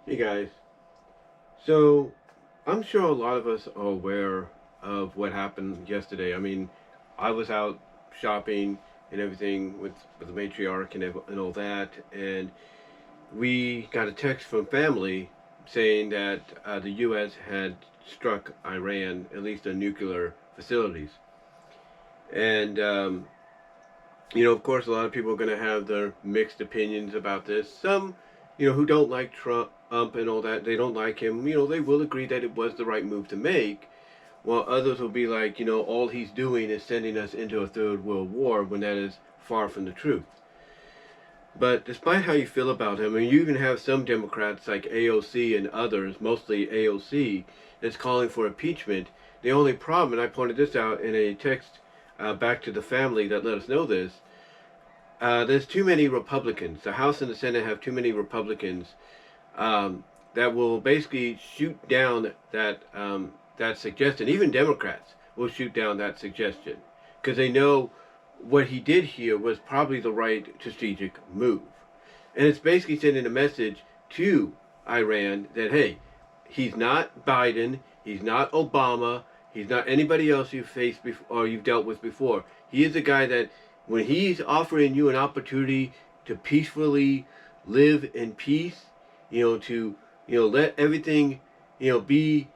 Hey guys. So, I'm sure a lot of us are aware of what happened yesterday. I mean, I was out shopping and everything with the matriarch and all that, and we got a text from family saying that the U.S. had struck Iran, at least on nuclear facilities. And, of course, a lot of people are going to have their mixed opinions about this. Some, who don't like Trump and all that, they don't like him, they will agree that it was the right move to make, while others will be like, all he's doing is sending us into a third world war when that is far from the truth. But despite how you feel about him, I mean, you even have some Democrats like AOC and others, mostly AOC, that's calling for impeachment. The only problem, and I pointed this out in a text back to the family that let us know this, there's too many Republicans. The House and the Senate have too many Republicans that will basically shoot down that suggestion. Even Democrats will shoot down that suggestion because they know what he did here was probably the right strategic move. And it's basically sending a message to Iran that, hey, he's not Biden, he's not Obama, he's not anybody else you've faced before or you've dealt with before. He is a guy that when he's offering you an opportunity to peacefully live in peace, to let everything, be,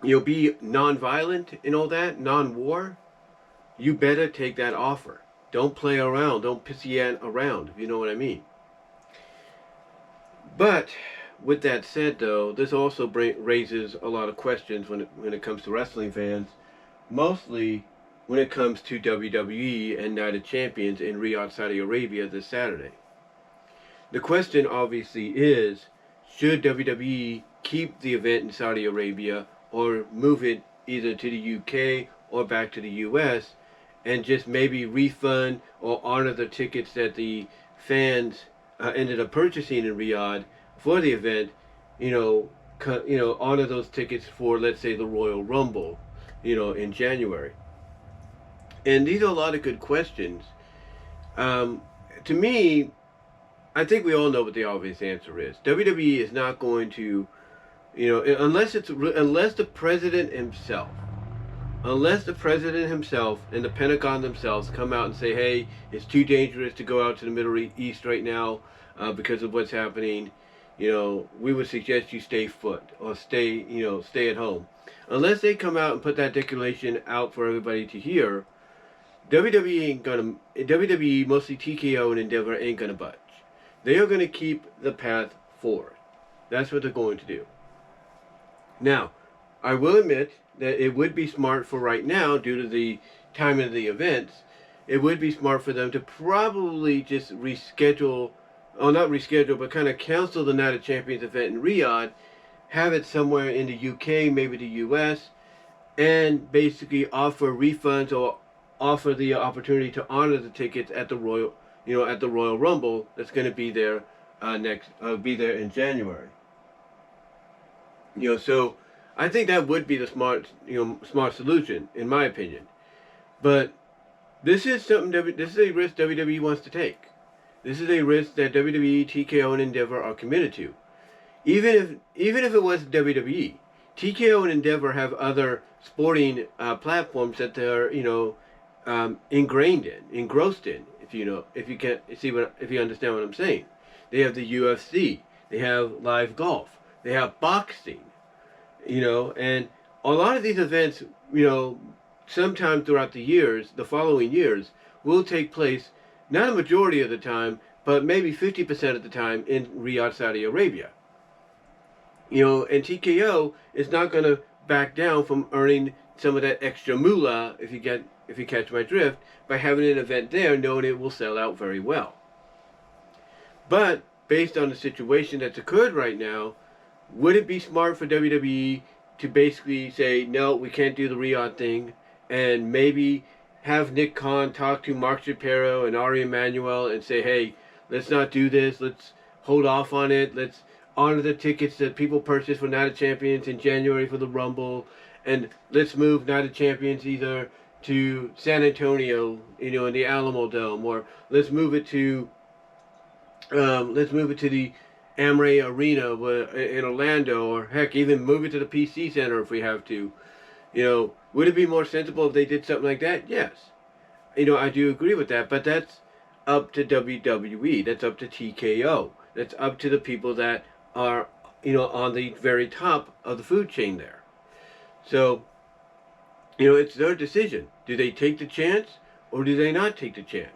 be non-violent and all that, non-war, you better take that offer. Don't play around. Don't pissy around, if you know what I mean. But with that said, though, this also raises a lot of questions when it comes to wrestling fans, mostly when it comes to WWE and Night of Champions in Riyadh, Saudi Arabia this Saturday. The question obviously is, should WWE keep the event in Saudi Arabia or move it either to the UK or back to the US and just maybe refund or honor the tickets that the fans ended up purchasing in Riyadh for the event, honor those tickets for, let's say, the Royal Rumble, in January. And these are a lot of good questions. To me, I think we all know what the obvious answer is. WWE is not going to, unless the president himself, and the Pentagon themselves come out and say, hey, it's too dangerous to go out to the Middle East right now because of what's happening, we would suggest you stay put or stay at home. Unless they come out and put that declaration out for everybody to hear, WWE, mostly TKO and Endeavor, ain't gonna budge. They are gonna keep the path forward. That's what they're going to do. Now, I will admit that it would be smart for right now, due to the time of the events, it would be smart for them to probably just reschedule, or not reschedule, but kind of cancel the Night of Champions event in Riyadh, have it somewhere in the UK, maybe the US, and basically offer refunds or offer the opportunity to honor the tickets at the Royal Rumble that's going to be there be there in January. So I think that would be the smart solution, in my opinion. But this is this is a risk WWE wants to take. This is a risk that WWE, TKO, and Endeavor are committed to. Even if it was WWE, TKO and Endeavor have other sporting platforms that they're engrossed in. If you understand what I'm saying, they have the UFC, they have live golf, they have boxing, and a lot of these events, sometime throughout the following years, will take place, not a majority of the time, but maybe 50% of the time in Riyadh, Saudi Arabia. And TKO is not going to back down from earning some of that extra moolah, if you catch my drift, by having an event there, knowing it will sell out very well. But based on the situation that's occurred right now, would it be smart for WWE to basically say, no, we can't do the Riyadh thing, and maybe have Nick Khan talk to Mark Shapiro and Ari Emanuel and say, hey, let's not do this, let's hold off on it, let's honor the tickets that people purchased for Night of Champions in January for the Rumble, and let's move Night of Champions either to San Antonio, in the Alamo Dome, or let's move it to the Amway Arena in Orlando, or heck, even move it to the PC Center if we have to. Would it be more sensible if they did something like that? Yes. I do agree with that, but that's up to WWE. That's up to TKO. That's up to the people that are, on the very top of the food chain there. So, it's their decision. Do they take the chance or do they not take the chance?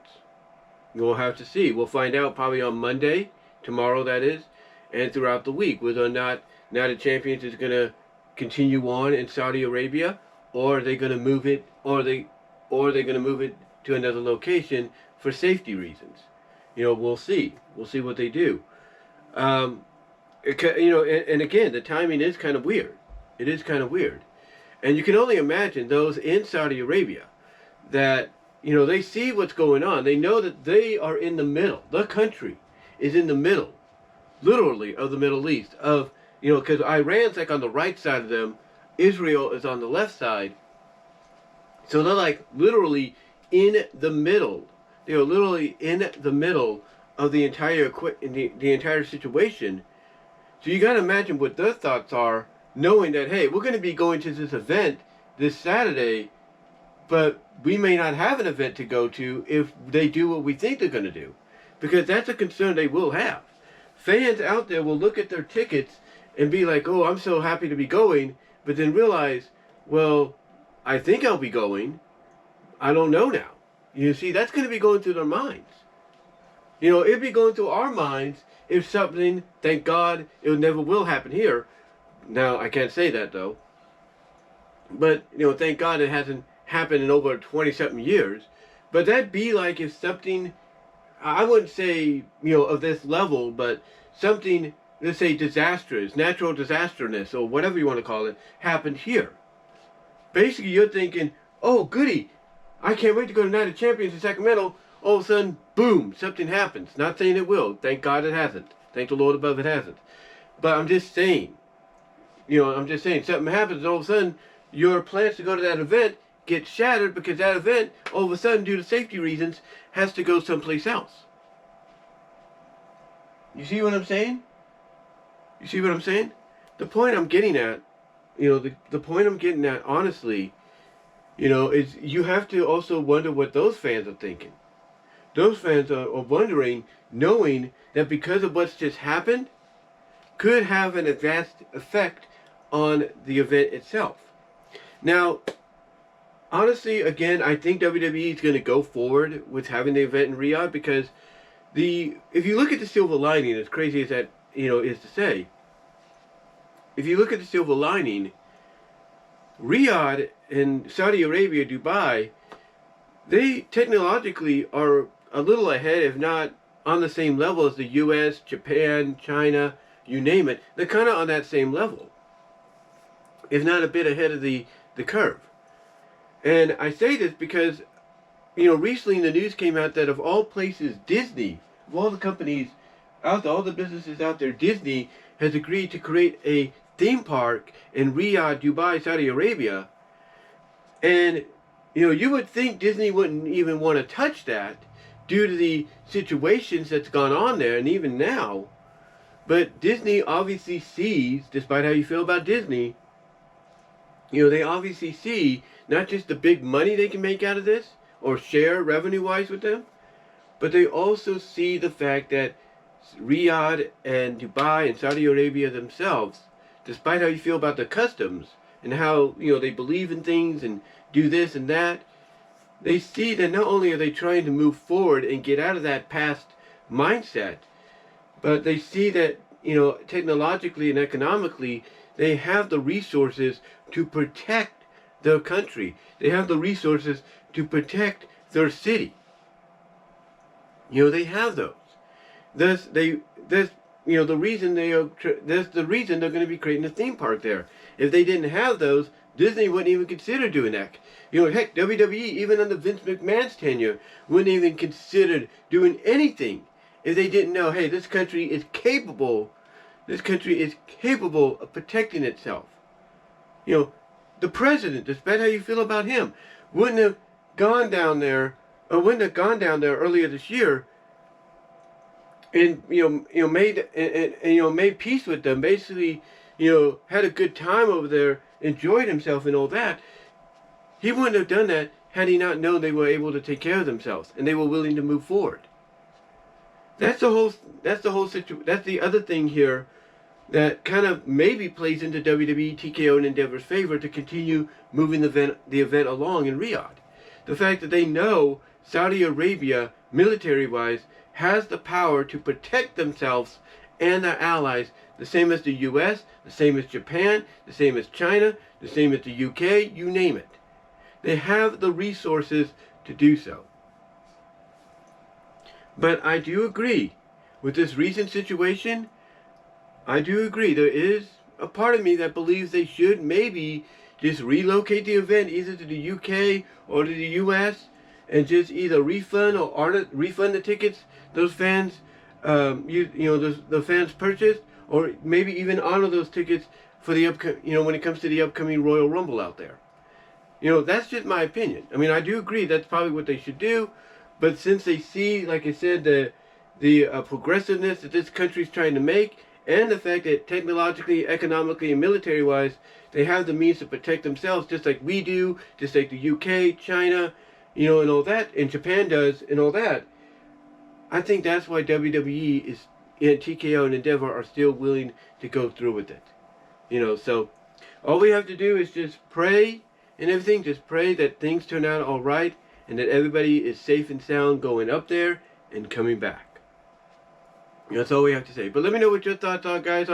We'll have to see. We'll find out probably on Monday, tomorrow that is, and throughout the week, whether or not Night of Champions is going to continue on in Saudi Arabia, or are they going to move it, or are they going to move it to another location for safety reasons. We'll see. We'll see what they do. And again, the timing is kind of weird. It is kind of weird. And you can only imagine those in Saudi Arabia that, they see what's going on. They know that they are in the middle. The country is in the middle, literally, of the Middle East. Because Iran's like on the right side of them. Israel is on the left side. So they're like literally in the middle. They are literally in the middle of the entire the entire situation. So you got to imagine what their thoughts are, knowing that, hey, we're going to be going to this event this Saturday, but we may not have an event to go to if they do what we think they're going to do. Because that's a concern they will have. Fans out there will look at their tickets and be like, oh, I'm so happy to be going, but then realize, well, I think I'll be going. I don't know now. You see, that's going to be going through their minds. It'd be going through our minds if something, thank God, it never will happen here. Now, I can't say that, though. But, thank God it hasn't happened in over 20-something years. But that'd be like if something, I wouldn't say, of this level, but something, let's say, disastrous, natural disasterness, or whatever you want to call it, happened here. Basically, you're thinking, oh, goody, I can't wait to go to Night of Champions in Sacramento. All of a sudden, boom, something happens. Not saying it will. Thank God it hasn't. Thank the Lord above it hasn't. But I'm just saying, something happens, and all of a sudden, your plans to go to that event get shattered because that event, all of a sudden, due to safety reasons, has to go someplace else. You see what I'm saying? You see what I'm saying? The point I'm getting at, the point I'm getting at, honestly, is you have to also wonder what those fans are thinking. Those fans are wondering, knowing that because of what's just happened, could have an advanced effect on the event itself. Now, honestly, again, I think WWE is going to go forward with having the event in Riyadh because if you look at the silver lining, as crazy as that, is to say, if you look at the silver lining, Riyadh and Saudi Arabia, Dubai, they technologically are a little ahead, if not on the same level as the US, Japan, China, you name it. They're kind of on that same level, if not a bit ahead of the curve. And I say this because, recently the news came out that of all places, Disney, of all the companies out there, all the businesses out there, Disney has agreed to create a theme park in Riyadh, Dubai, Saudi Arabia. And, you would think Disney wouldn't even want to touch that due to the situations that's gone on there, and even now. But Disney obviously sees, despite how you feel about Disney, they obviously see not just the big money they can make out of this, or share revenue-wise with them, but they also see the fact that Riyadh and Dubai and Saudi Arabia themselves, despite how you feel about the customs and how, they believe in things and do this and that, they see that not only are they trying to move forward and get out of that past mindset, but they see that, technologically and economically, they have the resources to protect their country. They have the resources to protect their city. They have those. That's the reason that's the reason they're going to be creating a theme park there. If they didn't have those, Disney wouldn't even consider doing that. Heck, WWE, even under Vince McMahon's tenure, wouldn't even consider doing anything if they didn't know, hey, this country is capable of protecting itself. The president, despite how you feel about him, wouldn't have gone down there earlier this year and made peace with them. Basically, had a good time over there, enjoyed himself and all that. He wouldn't have done that had he not known they were able to take care of themselves and they were willing to move forward. That's the whole. That's the whole situation. That's the other thing here that kind of maybe plays into WWE, TKO, and Endeavor's favor to continue moving the event along in Riyadh. The fact that they know Saudi Arabia, military-wise, has the power to protect themselves and their allies, the same as the U.S., the same as Japan, the same as China, the same as the U.K., you name it. They have the resources to do so. But I do agree with this recent situation. I do agree. There is a part of me that believes they should maybe just relocate the event either to the UK or to the US and just either refund or refund the tickets those fans, the fans purchased, or maybe even honor those tickets for the when it comes to the upcoming Royal Rumble out there. That's just my opinion. I mean, I do agree that's probably what they should do, but since they see, like I said, the progressiveness that this country's trying to make, and the fact that technologically, economically, and military-wise, they have the means to protect themselves, just like we do, just like the UK, China, and all that, and Japan does, and all that. I think that's why WWE and TKO and Endeavor are still willing to go through with it. So all we have to do is just pray and everything. Just pray that things turn out all right, and that everybody is safe and sound going up there and coming back. That's all we have to say. But let me know what your thoughts are, guys, on